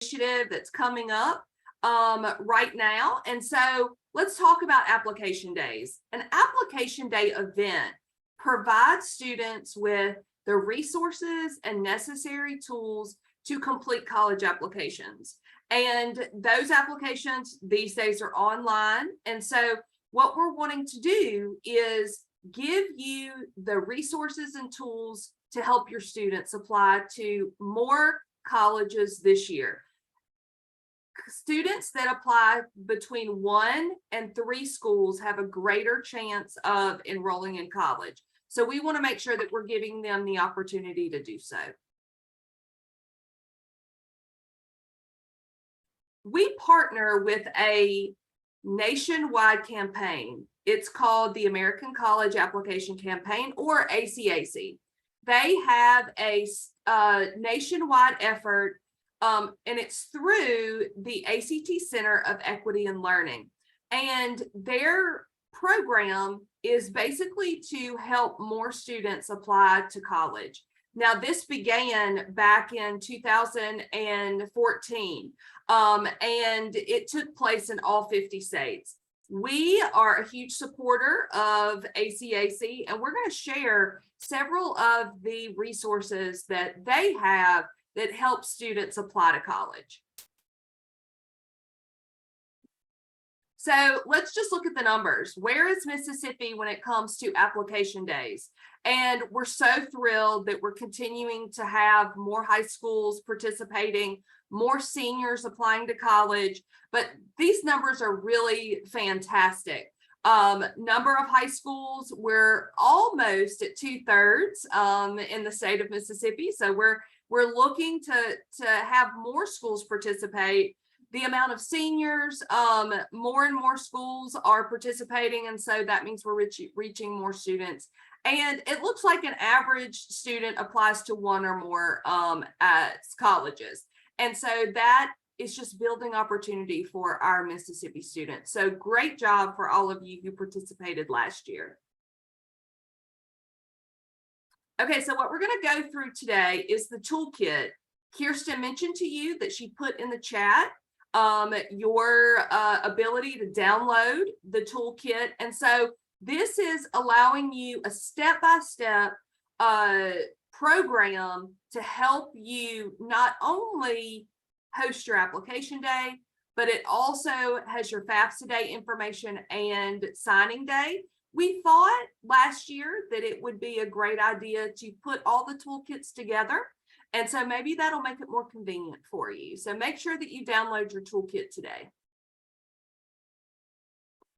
initiative that's coming up right now. And so let's talk about application days. An application day event provides students with the resources and necessary tools to complete college applications. And those applications these days are online. And so what we're wanting to do is give you the resources and tools to help your students apply to more colleges this year. Students that apply between 1 and 3 schools have a greater chance of enrolling in college. So we want to make sure that we're giving them the opportunity to do so. We partner with a nationwide campaign. It's called the American College Application Campaign, or ACAC. They have a nationwide effort, and it's through the ACT Center of Equity and Learning. And their program is basically to help more students apply to college. Now, this began back in 2014, and it took place in all 50 states. We are a huge supporter of ACAC, and we're going to share several of the resources that they have that help students apply to college. So let's just look at the numbers. Where is Mississippi when it comes to application days? And we're so thrilled that we're continuing to have more high schools participating, more seniors applying to college, but these numbers are really fantastic. Number of high schools, we're almost at 2/3 in the state of Mississippi. So we're looking to have more schools participate. The amount of seniors, more and more schools are participating, and so that means we're reaching more students. And it looks like an average student applies to 1 or more colleges. And so that is just building opportunity for our Mississippi students. So great job for all of you who participated last year. Okay, so what we're going to go through today is the toolkit. Kirsten mentioned to you that she put in the chat your ability to download the toolkit. And so this is allowing you a step-by-step program to help you not only host your application day, but it also has your FAFSA day information and signing day. We thought last year that it would be a great idea to put all the toolkits together. And so maybe that'll make it more convenient for you. So make sure that you download your toolkit today.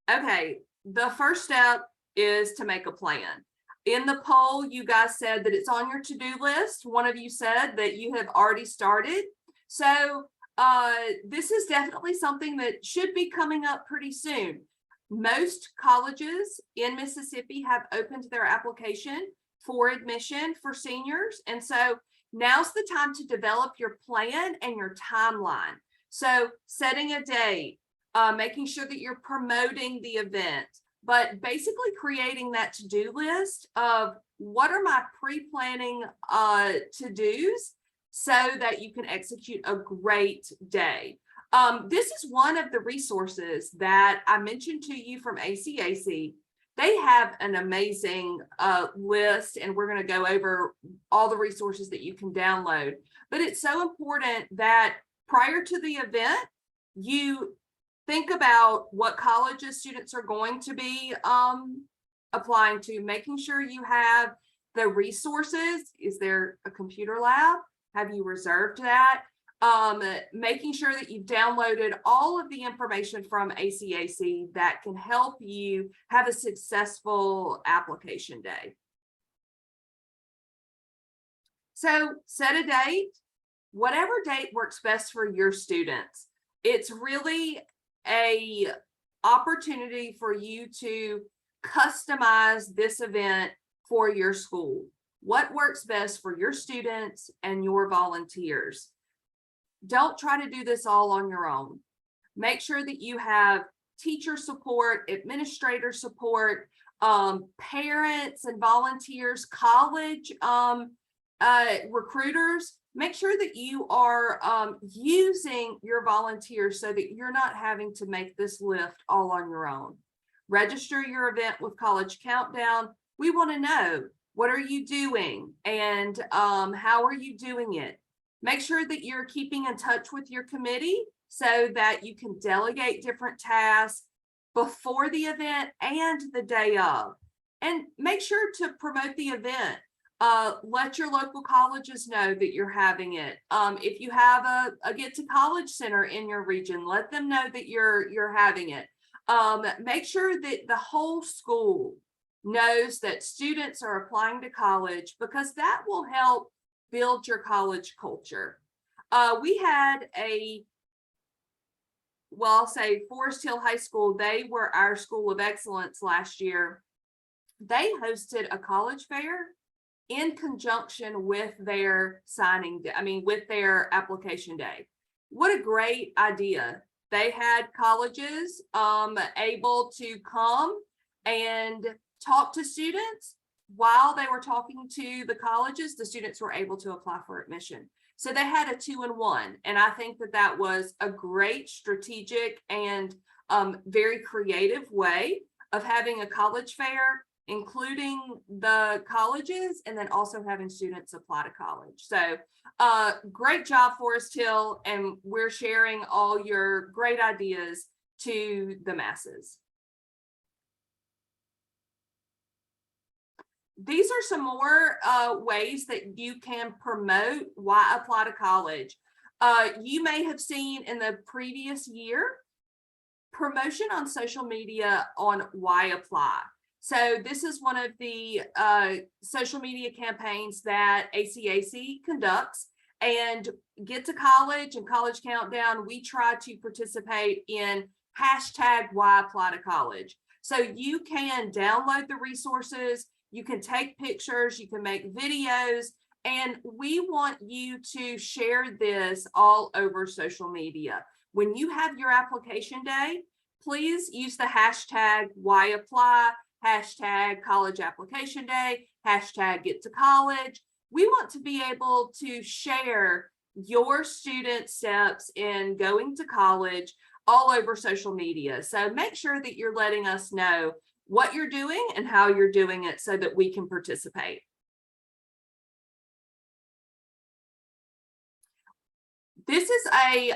Okay, the first step is to make a plan. In the poll, you guys said that it's on your to-do list. One of you said that you have already started. So this is definitely something that should be coming up pretty soon. Most colleges in Mississippi have opened their application for admission for seniors. And so now's the time to develop your plan and your timeline. So setting a date, making sure that you're promoting the event, but basically creating that to-do list of what are my pre-planning to-dos so that you can execute a great day. This is one of the resources that I mentioned to you from ACAC. They have an amazing list, and we're going to go over all the resources that you can download. But it's so important that prior to the event, you think about what colleges students are going to be applying to, making sure you have the resources. Is there a computer lab? Have you reserved that? Making sure that you've downloaded all of the information from ACAC that can help you have a successful application day. So set a date, whatever date works best for your students. It's really an opportunity for you to customize this event for your school. What works best for your students and your volunteers? Don't try to do this all on your own. Make sure that you have teacher support, administrator support, parents and volunteers, college recruiters make sure that you are using your volunteers so that you're not having to make this lift all on your own. Register your event with College Countdown. We want to know, what are you doing and how are you doing it? Make sure that you're keeping in touch with your committee so that you can delegate different tasks before the event and the day of. And make sure to promote the event. Let your local colleges know that you're having it. If you have a Get to College Center in your region, let them know that you're having it. Make sure that the whole school knows that students are applying to college, because that will help build your college culture. We had I'll say Forest Hill High School, they were our school of excellence last year. They hosted a college fair in conjunction with their with their application day. What a great idea. They had colleges able to come and talk to students. While they were talking to the colleges, the students were able to apply for admission. So they had a 2-in-1. And I think that that was a great strategic and very creative way of having a college fair, including the colleges, and then also having students apply to college. So great job, Forest Hill, and we're sharing all your great ideas to the masses. These are some more ways that you can promote why apply to college. You may have seen in the previous year promotion on social media on why apply. So this is one of the social media campaigns that ACAC conducts, and Get to College and College Countdown, we try to participate in hashtag why apply to college. So you can download the resources, you can take pictures, you can make videos, and we want you to share this all over social media. When you have your application day, please use the hashtag why apply, hashtag college application day, hashtag get to college. We want to be able to share your student steps in going to college all over social media. So make sure that you're letting us know what you're doing and how you're doing it so that we can participate. This is a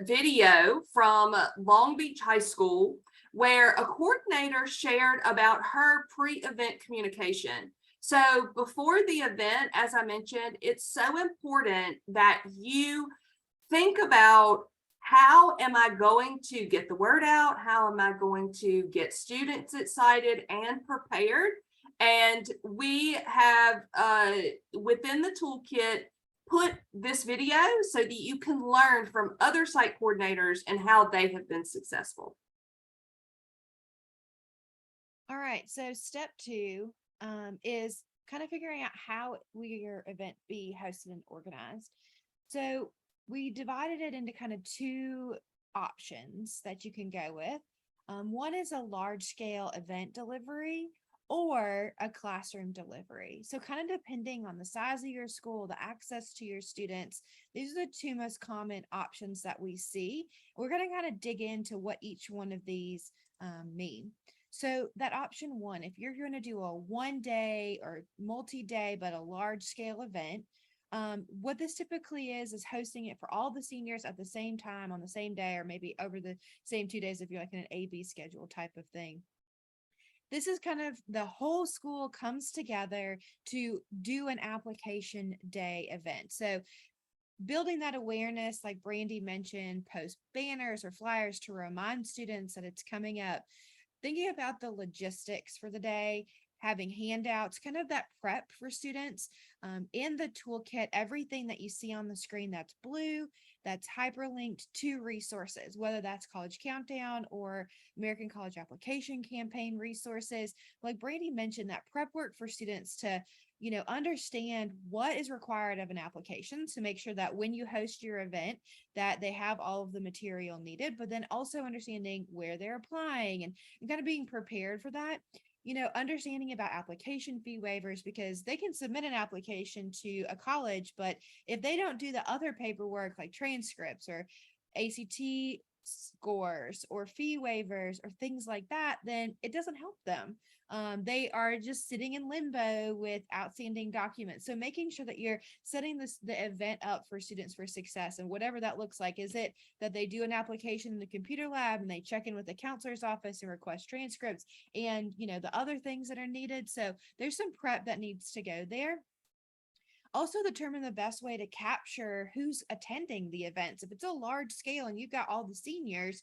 video from Long Beach High School where a coordinator shared about her pre-event communication. So before the event, as I mentioned, it's so important that you think about, how am I going to get the word out? How am I going to get students excited and prepared? And we have within the toolkit put this video so that you can learn from other site coordinators and how they have been successful. All right, so step 2 is kind of figuring out how will your event be hosted and organized. So we divided it into kind of 2 options that you can go with. One is a large scale event delivery or a classroom delivery. So kind of depending on the size of your school, the access to your students, these are the 2 most common options that we see. We're going to kind of dig into what each one of these mean. So that option 1, if you're going to do a 1-day or multi-day, but a large scale event, what this typically is hosting it for all the seniors at the same time on the same day, or maybe over the same 2 days if you're like in an A-B schedule type of thing. This is kind of the whole school comes together to do an application day event. So building that awareness, like Brandy mentioned, post banners or flyers to remind students that it's coming up. Thinking about the logistics for the day, having handouts, kind of that prep for students. In the toolkit, everything that you see on the screen that's blue, that's hyperlinked to resources, whether that's College Countdown or American College Application Campaign resources. Like Brandy mentioned, that prep work for students to understand what is required of an application to make sure that when you host your event that they have all of the material needed, but then also understanding where they're applying and kind of being prepared for that. understanding about application fee waivers, because they can submit an application to a college, but if they don't do the other paperwork like transcripts or ACT scores or fee waivers or things like that, then it doesn't help them. They are just sitting in limbo with outstanding documents. So making sure that you're setting the event up for students for success, and whatever that looks like. Is it that they do an application in the computer lab and they check in with the counselor's office and request transcripts and the other things that are needed? So there's some prep that needs to go there. Also determine the best way to capture who's attending the events. If it's a large scale and you've got all the seniors,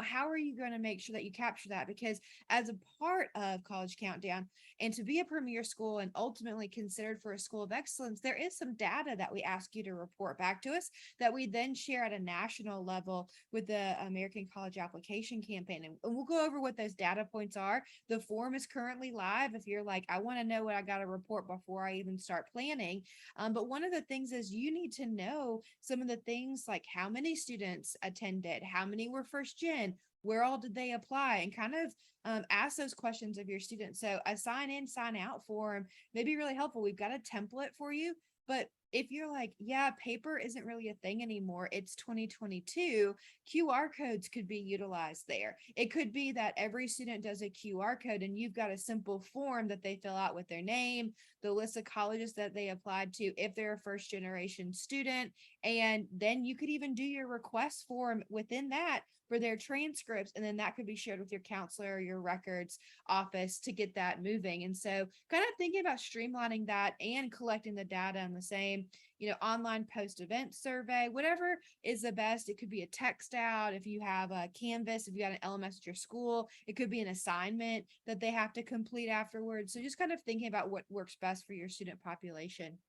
how are you going to make sure that you capture that? Because as a part of College Countdown, and to be a premier school and ultimately considered for a school of excellence, there is some data that we ask you to report back to us that we then share at a national level with the American College Application Campaign. And we'll go over what those data points are. The form is currently live. If you're like, I want to know what I got to report before I even start planning. But one of the things is you need to know some of the things like how many students attended, how many were first gen, where all did they apply, and kind of ask those questions of your students. So a sign in, sign out form may be really helpful. We've got a template for you, but if you're like, yeah, paper isn't really a thing anymore, it's 2022, QR codes could be utilized there. It could be that every student does a QR code and you've got a simple form that they fill out with their name, the list of colleges that they applied to if they're a first generation student. And then you could even do your request form within that for their transcripts. And then that could be shared with your counselor or your records office to get that moving. And so kind of thinking about streamlining that and collecting the data in the same, online post-event survey, whatever is the best. It could be a text out. If you have a Canvas, if you got an LMS at your school, it could be an assignment that they have to complete afterwards. So just kind of thinking about what works best for your student population.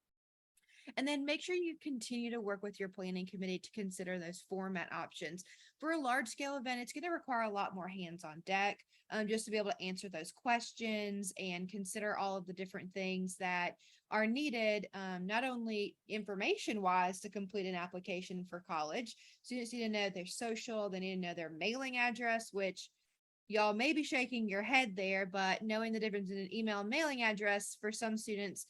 And then make sure you continue to work with your planning committee to consider those format options. For a large scale event, it's going to require a lot more hands on deck, just to be able to answer those questions and consider all of the different things that are needed, not only information wise to complete an application for college. Students need to know their social, they need to know their mailing address, which y'all may be shaking your head there, but knowing the difference in an email and mailing address for some students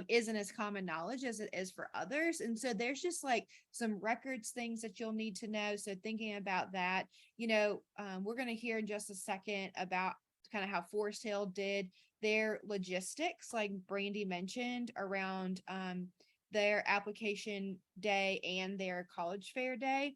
isn't as common knowledge as it is for others. And so there's just like some records things that you'll need to know. So thinking about that, we're going to hear in just a second about kind of how Forest Hill did their logistics, like Brandy mentioned, around their application day and their college fair day.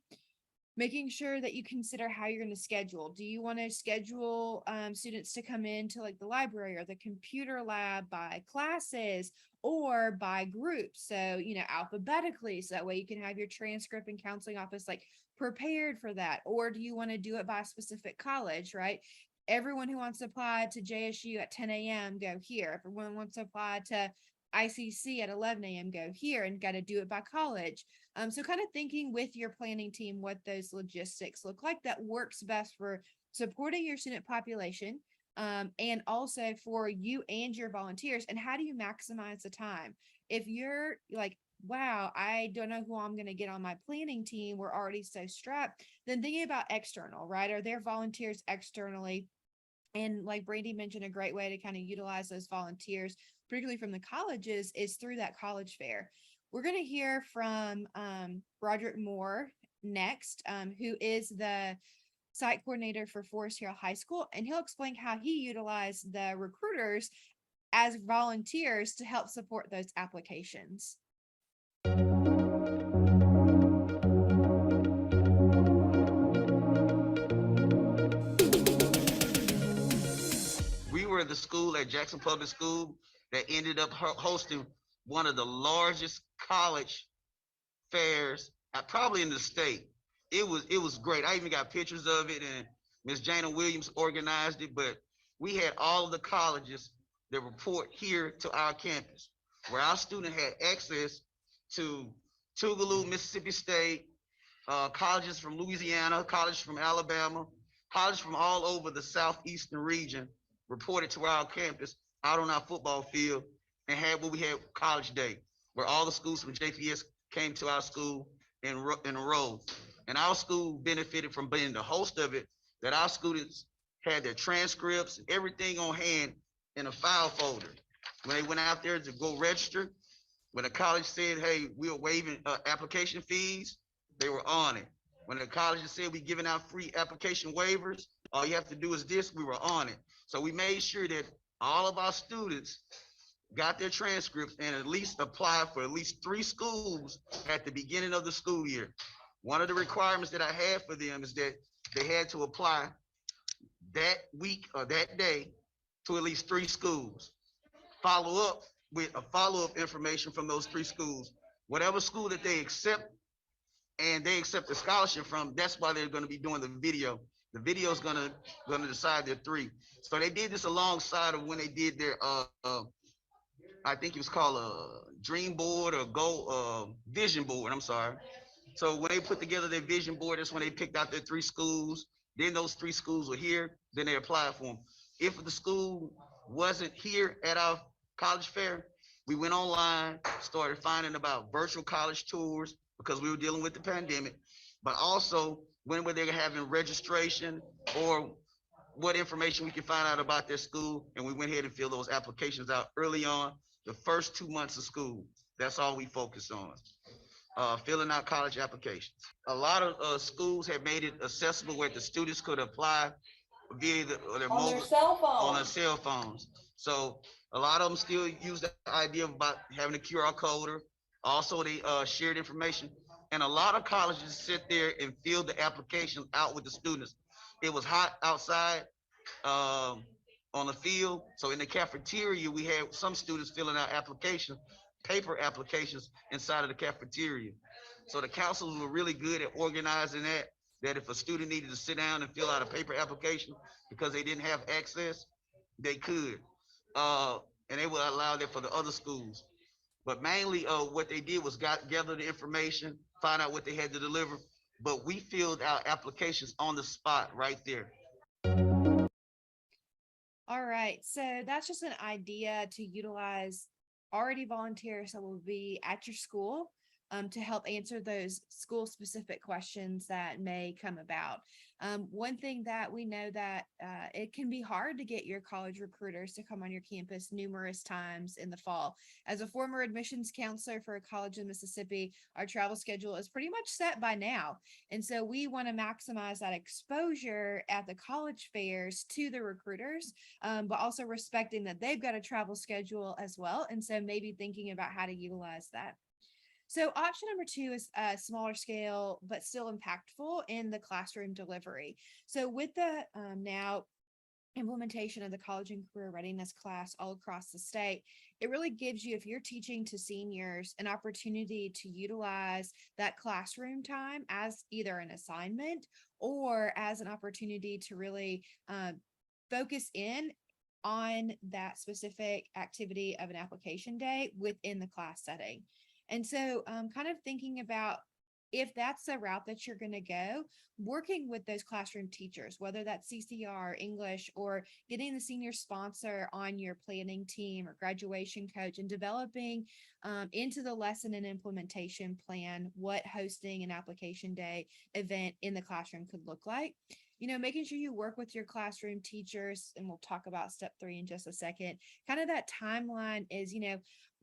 Making sure that you consider how you're going to schedule. Do you want to schedule students to come into like the library or the computer lab by classes or by groups? So, alphabetically, so that way you can have your transcript and counseling office like prepared for that. Or do you want to do it by a specific college, right? Everyone who wants to apply to JSU at 10 a.m. go here. If everyone wants to apply to ICC at 11 a.m. go here, and got to do it by college. So kind of thinking with your planning team what those logistics look like that works best for supporting your student population, and also for you and your volunteers. And how do you maximize the time? If you're like, wow, I don't know who I'm going to get on my planning team, we're already so strapped, then thinking about external, right? Are there volunteers externally? And like Brandy mentioned, a great way to kind of utilize those volunteers, particularly from the colleges, is through that college fair. We're going to hear from Roderick Moore next, who is the site coordinator for Forest Hill High School, and he'll explain how he utilized the recruiters as volunteers to help support those applications. We were the school at Jackson Public School that ended up hosting one of the largest college fairs, probably in the state. It was great. I even got pictures of it, and Miss Jana Williams organized it. But we had all of the colleges that report here to our campus, where our student had access to Tougaloo, Mississippi State, colleges from Louisiana, colleges from Alabama, colleges from all over the southeastern region reported to our campus out on our football field, and had what we had college day, where all the schools from JPS came to our school and enrolled. And our school benefited from being the host of it, that our students had their transcripts and everything on hand in a file folder. When they went out there to go register, when the college said, hey, we are waiving application fees, they were on it. When the college said we giving out free application waivers, all you have to do is this, we were on it. So we made sure that all of our students got their transcripts and at least applied for at least 3 schools at the beginning of the school year. One of the requirements that I had for them is that they had to apply that week or that day to at least 3 schools. Follow up with a follow-up information from those 3 schools. Whatever school that they accept and they accept the scholarship from, that's why they're going to be doing the video. The video is gonna decide their 3. So they did this alongside of when they did their I think it was called a dream board or goal vision board. I'm sorry. So when they put together their vision board, that's when they picked out their 3 schools. Then those 3 schools were here. Then they applied for them. If the school wasn't here at our college fair, we went online, started finding about virtual college tours because we were dealing with the pandemic, but also when were they having registration or what information we can find out about their school. And we went ahead and filled those applications out early on, the first 2 months of school. That's all we focus on, filling out college applications. A lot of schools have made it accessible where the students could apply via their On their mobile, cell on their phone. cell phones. So a lot of them still use the idea about having a QR code or also they shared information. And a lot of colleges sit there and fill the application out with the students. It was hot outside um, on the field. So in the cafeteria, we had some students filling out applications, paper applications inside of the cafeteria. So the councils were really good at organizing that, that if a student needed to sit down and fill out a paper application because they didn't have access, they could. Uh, and they would allow that for the other schools. But mainly what they did was gather the information, find out what they had to deliver. But we filled out applications on the spot right there. All right, so that's just an idea to utilize already volunteers that will be at your school to help answer those school specific questions that may come about. One thing that we know that it can be hard to get your college recruiters to come on your campus numerous times in the fall. As a former admissions counselor for a college in Mississippi, our travel schedule is pretty much set by now. And so we want to maximize that exposure at the college fairs to the recruiters, but also respecting that they've got a travel schedule as well. And so maybe thinking about how to utilize that. So option number 2 is smaller scale, but still impactful in the classroom delivery. So with the now implementation of the college and career readiness class all across the state, it really gives you, if you're teaching to seniors, an opportunity to utilize that classroom time as either an assignment or as an opportunity to really focus in on that specific activity of an application day within the class setting. And so kind of thinking about if that's the route that you're going to go, working with those classroom teachers, whether that's CCR, English, or getting the senior sponsor on your planning team or graduation coach and developing into the lesson and implementation plan what hosting an application day event in the classroom could look like. Making sure you work with your classroom teachers, and we'll talk about step 3 in just a second. Kind of that timeline is,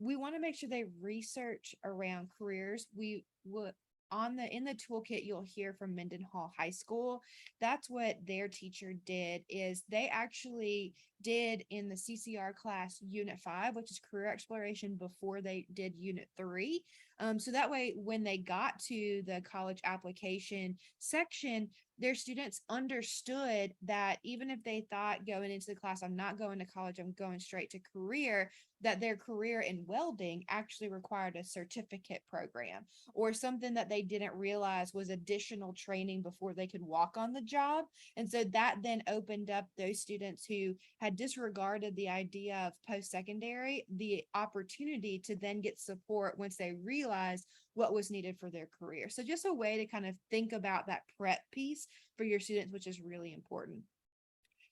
we want to make sure they research around careers. We will in the toolkit, you'll hear from Mendenhall High School. That's what their teacher did, is they actually did in the CCR class unit 5, which is career exploration, before they did unit 3. So that way, when they got to the college application section, their students understood that even if they thought going into the class, I'm not going to college, I'm going straight to career, that their career in welding actually required a certificate program or something that they didn't realize was additional training before they could walk on the job. And so that then opened up those students who had disregarded the idea of post-secondary, the opportunity to then get support once they realized what was needed for their career. So just a way to kind of think about that prep piece for your students, which is really important.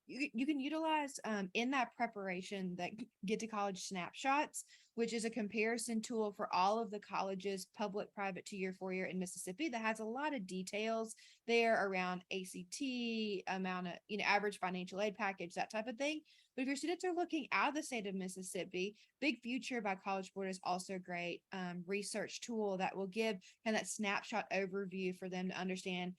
you can utilize in that preparation that Get to College snapshots, which is a comparison tool for all of the colleges, public, private, 2-year, 4-year in Mississippi, that has a lot of details there around ACT, amount of, average financial aid package, that type of thing. But if your students are looking out of the state of Mississippi, Big Future by College Board is also a great research tool that will give kind of that snapshot overview for them to understand,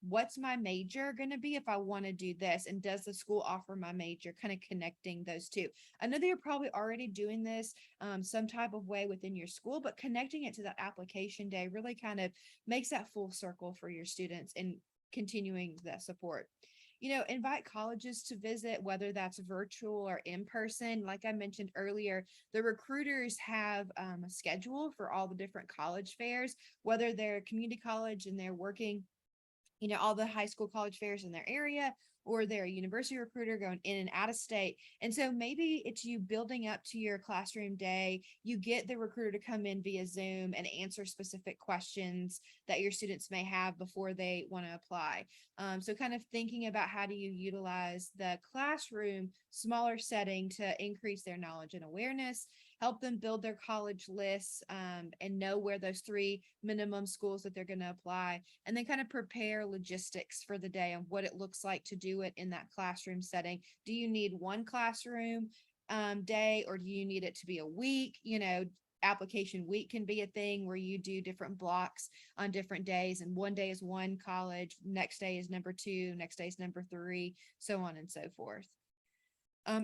what's my major going to be if I want to do this? And does the school offer my major? Kind of connecting those two. I know that you're probably already doing this some type of way within your school, but connecting it to that application day really kind of makes that full circle for your students and continuing that support. Invite colleges to visit, whether that's virtual or in person. Like I mentioned earlier, the recruiters have a schedule for all the different college fairs, whether they're community college and they're working all the high school college fairs in their area, or they're a university recruiter going in and out of state. And so maybe it's you building up to your classroom day, you get the recruiter to come in via Zoom and answer specific questions that your students may have before they want to apply. So kind of thinking about how do you utilize the classroom, smaller setting to increase their knowledge and awareness, help them build their college lists and know where those 3 minimum schools that they're going to apply, and then kind of prepare logistics for the day and what it looks like to do it in that classroom setting. Do you need one classroom day, or do you need it to be a week? Application week can be a thing where you do different blocks on different days, and one day is one college, next day is number 2, next day is number 3, so on and so forth.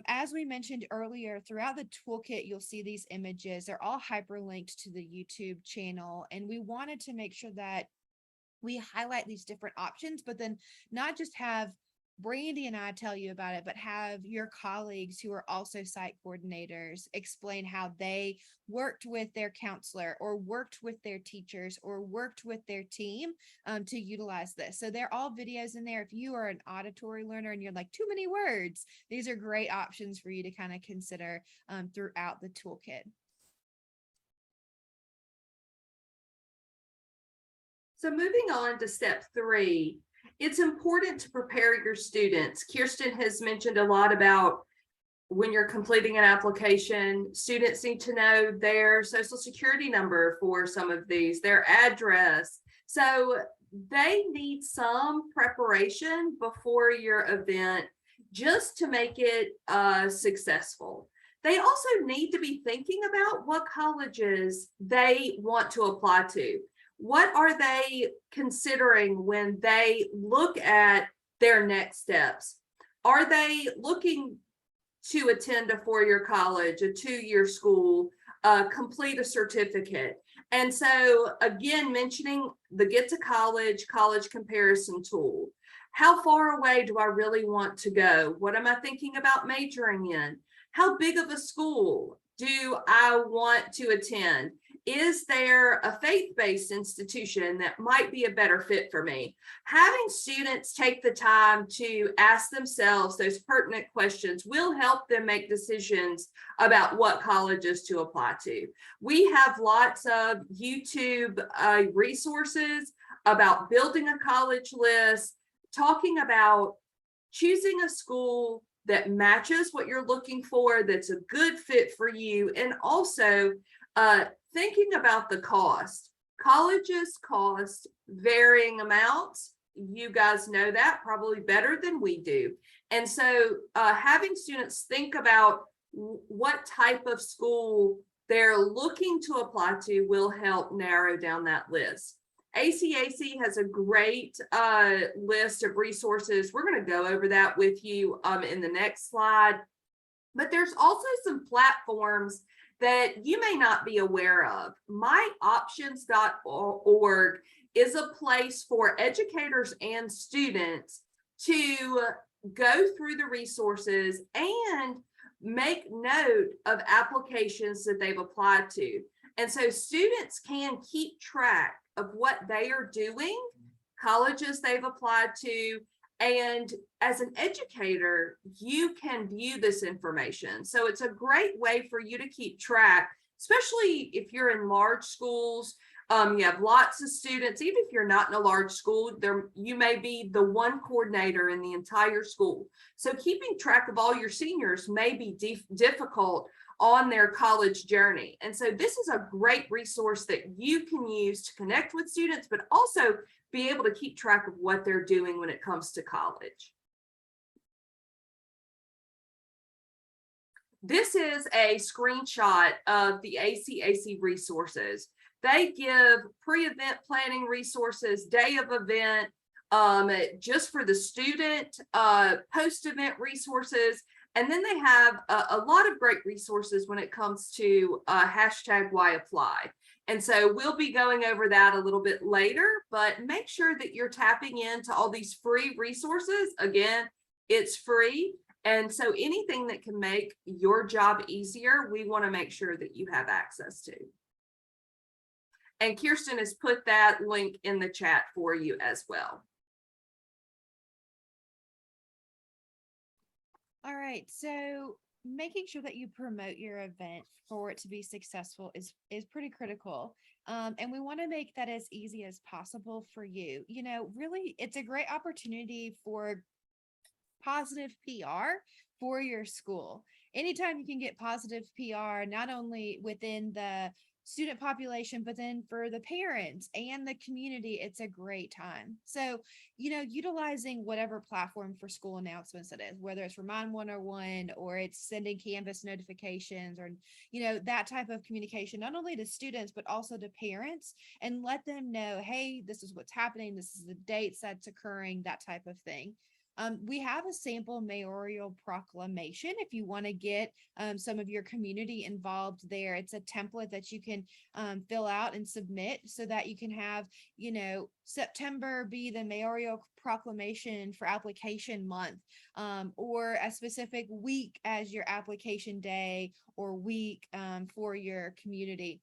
As we mentioned earlier, throughout the toolkit, you'll see these images. They're all hyperlinked to the YouTube channel, and we wanted to make sure that we highlight these different options, but then not just have Brandy and I tell you about it, but have your colleagues who are also site coordinators explain how they worked with their counselor or worked with their teachers or worked with their team to utilize this. So they're all videos in there. If you are an auditory learner and you're like, too many words, these are great options for you to kind of consider throughout the toolkit. So moving on to step 3, it's important to prepare your students. Kirsten has mentioned a lot about when you're completing an application, students need to know their social security number for some of these, their address. So they need some preparation before your event just to make it successful. They also need to be thinking about what colleges they want to apply to. What are they considering when they look at their next steps? Are they looking to attend a 4-year college, a 2-year school, complete a certificate? And so again, mentioning the Get to College comparison tool. How far away do I really want to go? What am I thinking about majoring in? How big of a school do I want to attend? Is there a faith-based institution that might be a better fit for me? Having students take the time to ask themselves those pertinent questions will help them make decisions about what colleges to apply to. We have lots of YouTube resources about building a college list, talking about choosing a school that matches what you're looking for, that's a good fit for you, and also thinking about the cost. Colleges cost varying amounts. You guys know that probably better than we do. And so having students think about what type of school they're looking to apply to will help narrow down that list. ACAC has a great list of resources. We're going to go over that with you in the next slide. But there's also some platforms that you may not be aware of. myoptions.org is a place for educators and students to go through the resources and make note of applications that they've applied to. And so students can keep track of what they are doing, colleges they've applied to, and as an educator, you can view this information. So it's a great way for you to keep track, especially if you're in large schools You have lots of students. Even if you're not in a large school, there you may be the one coordinator in the entire school. So keeping track of all your seniors may be difficult on their college journey. And so this is a great resource that you can use to connect with students, but also be able to keep track of what they're doing when it comes to college. This is a screenshot of the ACAC resources. They give pre-event planning resources, day of event, just for the student, post-event resources. And then they have a lot of great resources when it comes to hashtag why apply. And so we'll be going over that a little bit later, but make sure that you're tapping into all these free resources. Again, it's free. And so anything that can make your job easier, we want to make sure that you have access to. And Kirsten has put that link in the chat for you as well. All right, so making sure that you promote your event for it to be successful is pretty critical. And we want to make that as easy as possible for you. You know, really, it's a great opportunity for positive PR for your school. Anytime you can get positive PR, not only within the student population, but then for the parents and the community, it's a great time. So, you know, utilizing whatever platform for school announcements it is, whether it's Remind 101 or it's sending Canvas notifications or, you know, that type of communication, not only to students, but also to parents, and let them know, hey, this is what's happening. This is the dates that's occurring, that type of thing. We have a sample mayoral proclamation if you want to get some of your community involved there. It's a template that you can fill out and submit so that you can have, you know, September be the mayoral proclamation for application month, or a specific week as your application day or week for your community.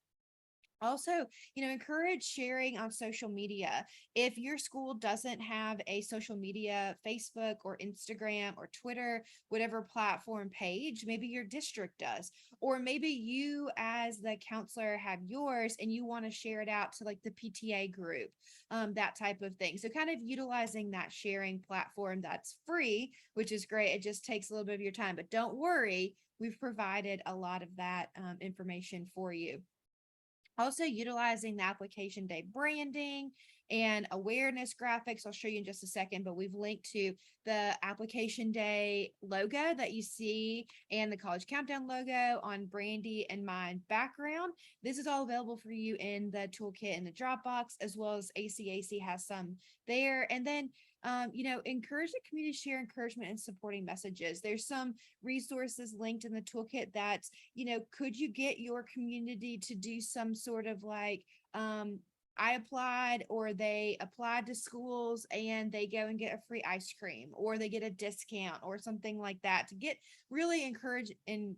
Also, you know, encourage sharing on social media. If your school doesn't have a social media, Facebook or Instagram or Twitter, whatever platform page, maybe your district does, or maybe you as the counselor have yours and you want to share it out to like the PTA group, that type of thing. So kind of utilizing that sharing platform that's free, which is great. It just takes a little bit of your time, but don't worry, we've provided a lot of that information for you. Also utilizing the application day branding and awareness graphics. I'll show you in just a second, but we've linked to the application day logo that you see and the college countdown logo on Brandy and my background. This is all available for you in the toolkit in the Dropbox, as well as ACAC has some there. And then you know, encourage the community to share encouragement and supporting messages. There's some resources linked in the toolkit that, you know, could you get your community to do some sort of like, I applied, or they applied to schools and they go and get a free ice cream, or they get a discount or something like that to get really encouraged in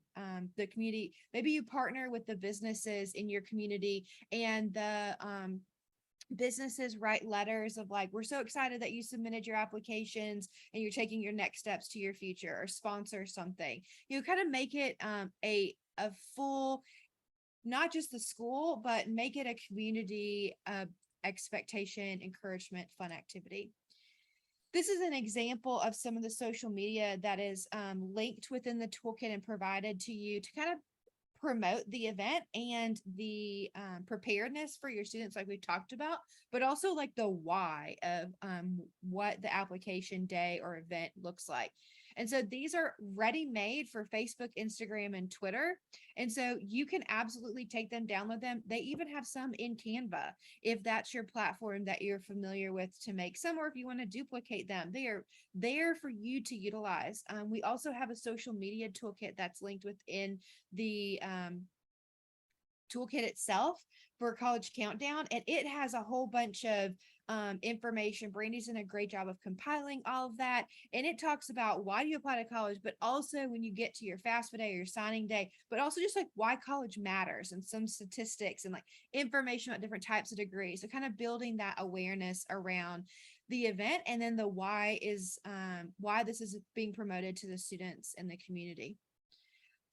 the community. Maybe you partner with the businesses in your community and the businesses write letters of like, we're so excited that you submitted your applications and you're taking your next steps to your future, or sponsor something. You kind of make it a full, not just the school, but make it a community expectation, encouragement, fun activity. This is an example of some of the social media that is linked within the toolkit and provided to you to kind of promote the event and the preparedness for your students, like we talked about, but also like the why of what the application day or event looks like. And so these are ready made for Facebook, Instagram, and Twitter. And so you can absolutely take them, download them. They even have some in Canva, if that's your platform that you're familiar with to make some, or if you want to duplicate them, they are there for you to utilize. We also have a social media toolkit that's linked within the toolkit itself for College Countdown, and it has a whole bunch of information. Brandy's done a great job of compiling all of that, and it talks about why do you apply to college, but also when you get to your FAFSA day or your signing day, but also just like why college matters and some statistics and like information about different types of degrees. So kind of building that awareness around the event, and then the why is why this is being promoted to the students in the community.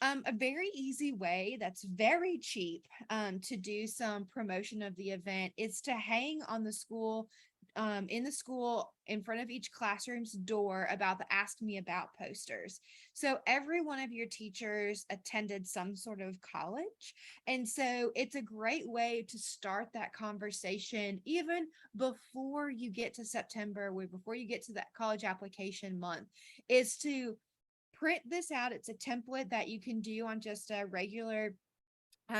A very easy way that's very cheap to do some promotion of the event is to hang on the school, in the school in front of each classroom's door about the Ask Me About posters. So every one of your teachers attended some sort of college. And so it's a great way to start that conversation even before you get to September, before you get to that college application month, is to print this out. It's a template that you can do on just a regular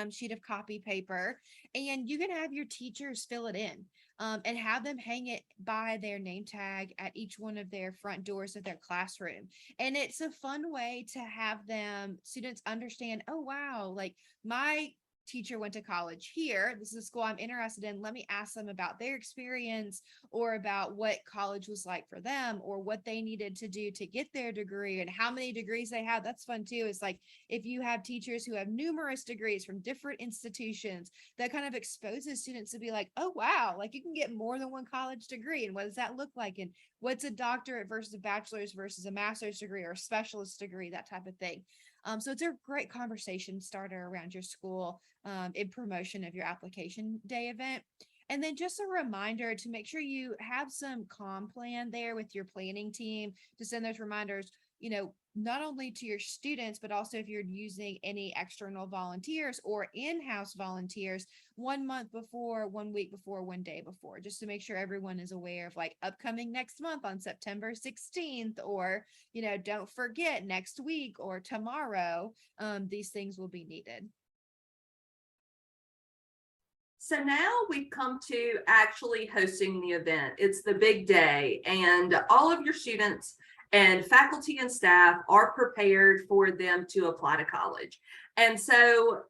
sheet of copy paper, and you can have your teachers fill it in, and have them hang it by their name tag at each one of their front doors of their classroom. And it's a fun way to have them students understand, oh wow, like my teacher went to college here. This is a school I'm interested in. Let me ask them about their experience, or about what college was like for them, or what they needed to do to get their degree and how many degrees they have. That's fun too. It's like if you have teachers who have numerous degrees from different institutions, that kind of exposes students to be like, oh wow, like you can get more than one college degree, and what does that look like, and what's a doctorate versus a bachelor's versus a master's degree or a specialist degree, that type of thing. So it's a great conversation starter around your school, in promotion of your application day event. And then just a reminder to make sure you have some comm plan there with your planning team to send those reminders, not only to your students, but also if you're using any external volunteers or in-house volunteers, 1 month before, 1 week before, 1 day before, just to make sure everyone is aware of like upcoming next month on September 16th, or, don't forget next week or tomorrow, these things will be needed. So now we've come to actually hosting the event. It's the big day, and all of your students and faculty and staff are prepared for them to apply to college. And so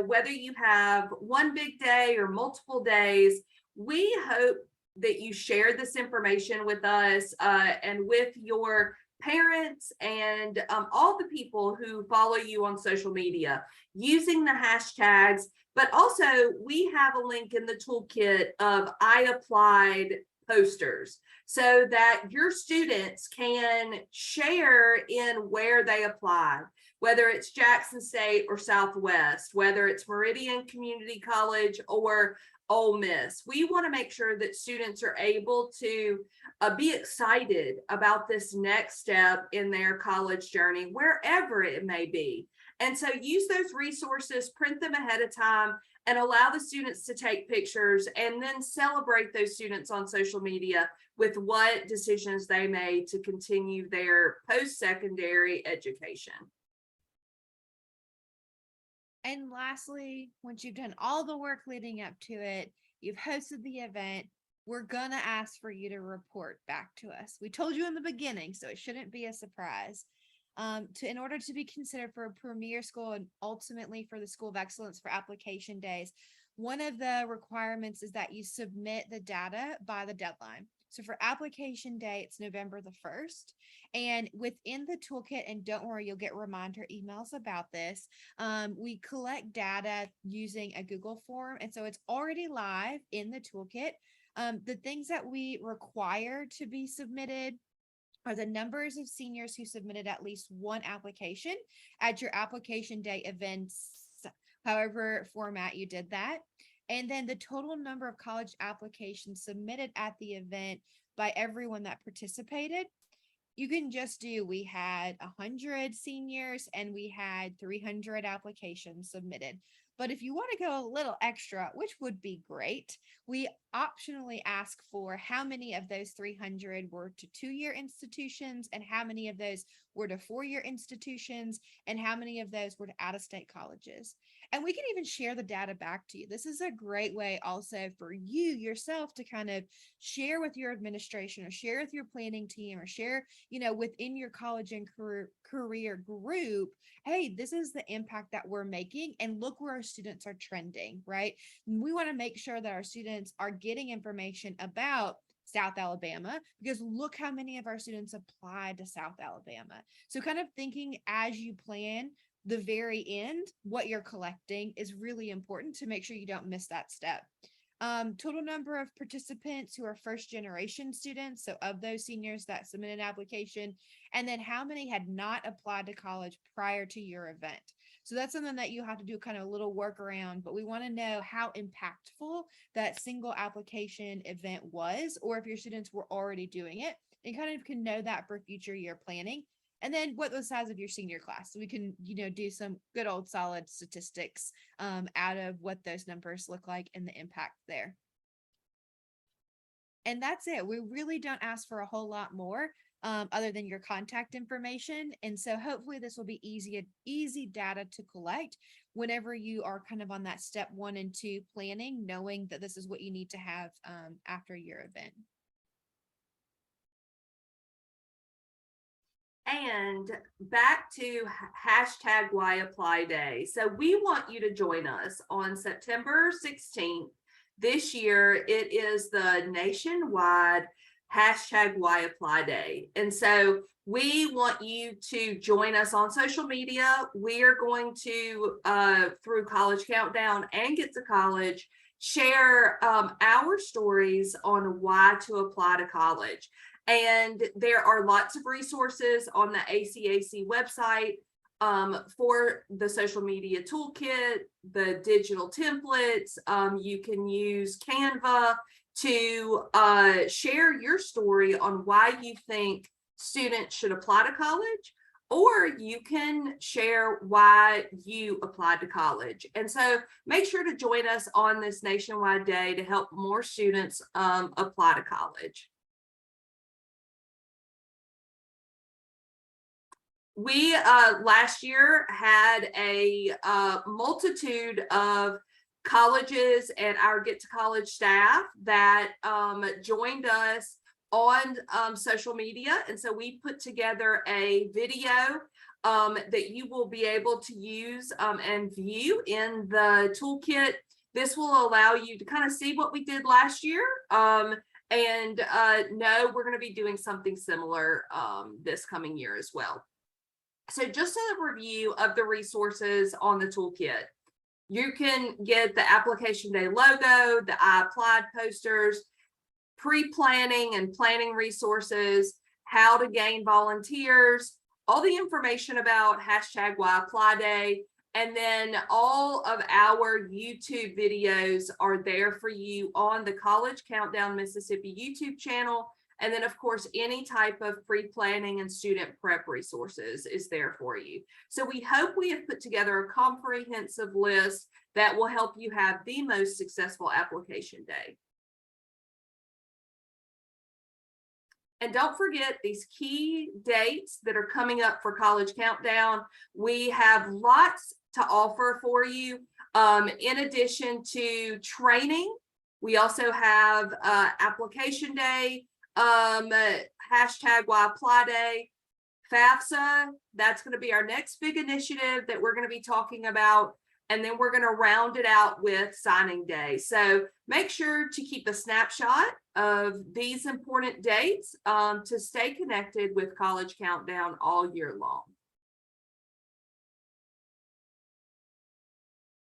whether you have one big day or multiple days, we hope that you share this information with us and with your parents and all the people who follow you on social media using the hashtags. But also, we have a link in the toolkit of I applied posters so that your students can share in where they applied, whether it's Jackson State or Southwest, whether it's Meridian Community College or Ole Miss. We want to make sure that students are able to be excited about this next step in their college journey, wherever it may be. And so use those resources, print them ahead of time, and allow the students to take pictures, and then celebrate those students on social media with what decisions they made to continue their post-secondary education. And lastly, once you've done all the work leading up to it, you've hosted the event, we're going to ask for you to report back to us. We told you in the beginning, so it shouldn't be a surprise. In order to be considered for a premier school and ultimately for the School of Excellence for application days, one of the requirements is that you submit the data by the deadline. So for application day, it's November the 1st. And within the toolkit, and don't worry, you'll get reminder emails about this, we collect data using a Google form. And so it's already live in the toolkit. The things that we require to be submitted are the numbers of seniors who submitted at least one application at your application day events, however format you did that. And then the total number of college applications submitted at the event by everyone that participated. You can just do, we had 100 seniors and we had 300 applications submitted. But if you want to go a little extra, which would be great, we optionally ask for how many of those 300 were to 2-year institutions, and how many of those were to 4-year institutions, and how many of those were to out-of-state colleges. And we can even share the data back to you. This is a great way also for you yourself to kind of share with your administration, or share with your planning team, or share, within your college and career group, hey, this is the impact that we're making, and look where our students are trending, right? We want to make sure that our students are getting information about South Alabama, because look how many of our students applied to South Alabama. So kind of thinking as you plan the very end, what you're collecting is really important to make sure you don't miss that step. Total number of participants who are first generation students. So of those seniors that submitted an application, and then how many had not applied to college prior to your event. So that's something that you have to do kind of a little workaround, but we want to know how impactful that single application event was, or if your students were already doing it, and kind of can know that for future year planning. And then what the size of your senior class. So we can, do some good old solid statistics out of what those numbers look like and the impact there. And that's it. We really don't ask for a whole lot more other than your contact information. And so hopefully this will be easy data to collect whenever you are kind of on that step 1 and 2 planning, knowing that this is what you need to have after your event. And back to hashtag Why Apply Day. So we want you to join us on September 16th. This year, it is the nationwide hashtag Why Apply Day. And so we want you to join us on social media. We are going to, through College Countdown and Get to College, share our stories on why to apply to college. And there are lots of resources on the ACAC website for the social media toolkit, the digital templates. You can use Canva to share your story on why you think students should apply to college, or you can share why you applied to college. And so make sure to join us on this nationwide day to help more students apply to college. We last year had a multitude of colleges and our Get to College staff that joined us on social media. And so we put together a video that you will be able to use and view in the toolkit. This will allow you to kind of see what we did last year. And know we're going to be doing something similar this coming year as well. So just a review of the resources on the toolkit. You can get the application day logo, the I applied posters, pre-planning and planning resources, how to gain volunteers, all the information about hashtag Why Apply Day, and then all of our YouTube videos are there for you on the College Countdown Mississippi YouTube channel. And then, of course, any type of pre-planning and student prep resources is there for you. So we hope we have put together a comprehensive list that will help you have the most successful application day. And don't forget these key dates that are coming up for College Countdown. We have lots to offer for you. In addition to training, we also have application day, hashtag Why Apply Day, FAFSA. That's going to be our next big initiative that we're going to be talking about. And then we're going to round it out with signing day. So make sure to keep a snapshot of these important dates to stay connected with College Countdown all year long.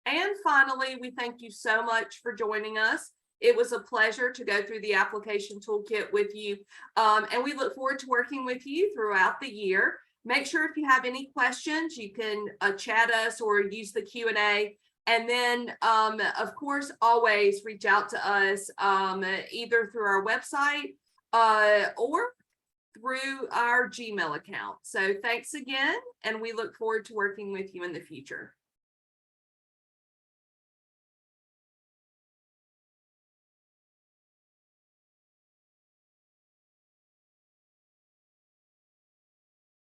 And finally, we thank you so much for joining us. It was a pleasure to go through the application toolkit with you. And we look forward to working with you throughout the year. Make sure if you have any questions, you can chat us or use the Q&A. And then, of course, always reach out to us either through our website or through our Gmail account. So thanks again, and we look forward to working with you in the future.